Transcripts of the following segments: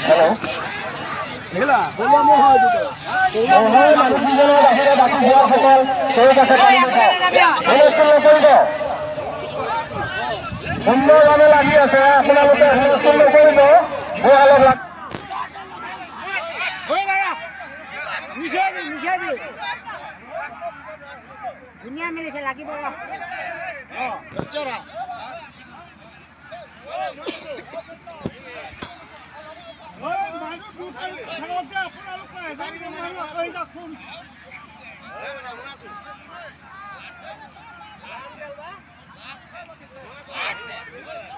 hello হেলা বলবা মই হয় দুটা নহয় মানুহজনৰ বাহিৰে বাকি সকল ঠিক আছে পানী উঠাওক হুলস্থুল নকৰিব সুন্দৰভাৱে লাগি আছে আপোনালোকে হুলস্থুল নকৰিব মই অলপ दुनिया में से लगी बोलो चरा ओए मानो दूसरे खरोटे अपना लोग का गाड़ी में मारो कोई ना खून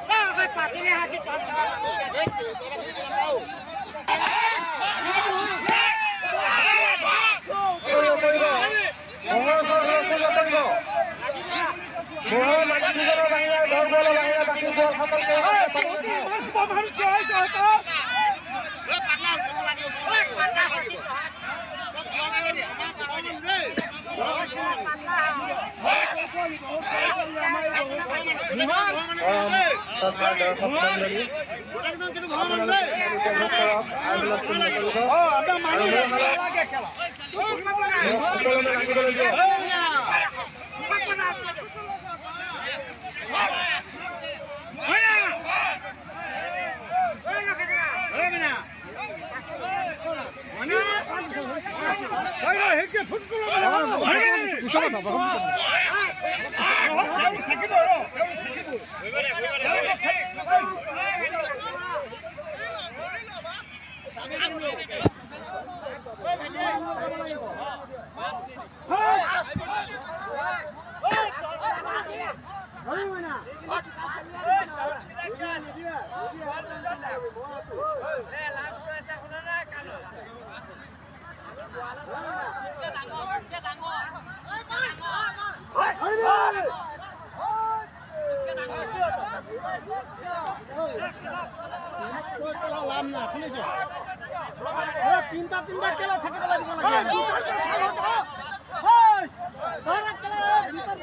ना भाई पागल है हाथी তিনটা কেলা থাকে বলা দিব লাগে ধরা কেলা ভিতর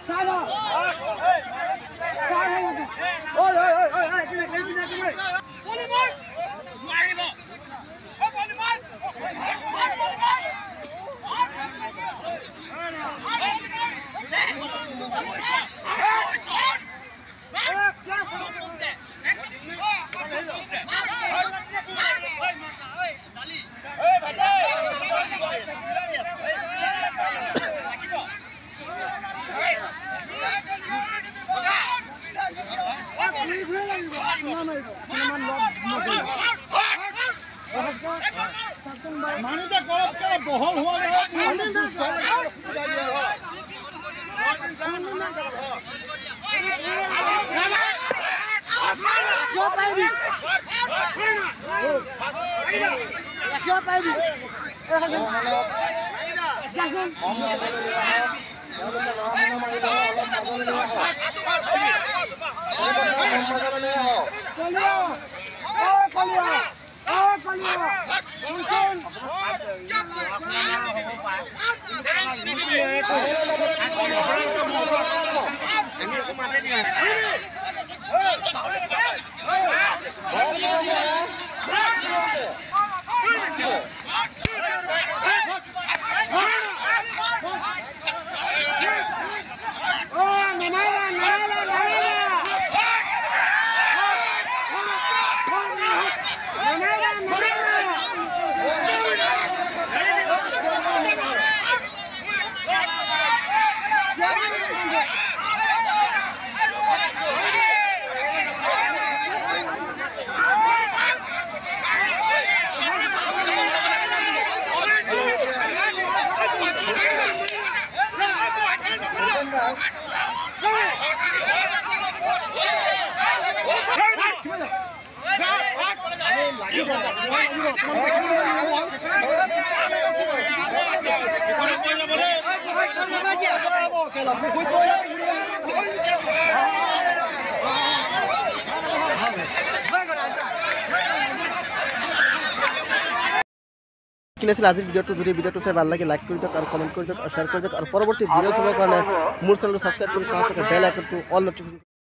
সাবা ওই বলি মার মারিব ও বলি মার মানুষটা গরম করে বহল হওয়া কিনেছিল আজিৰ ভিডিঅ'টো যদি ভিডিঅ'টো চাই ভাল লাগে লাইক কৰি দিয়ক আৰু কমেণ্ট কৰি দিয়ক আৰু শ্বেয়াৰ কৰি দিয়ক আৰু পৰৱৰ্তী ভিডিঅ' চাবৰ কাৰণে মোৰ চেনেলটো ছাবস্ক্ৰাইব কৰি বেল আইকনটো অল নটিফিকেশ্যন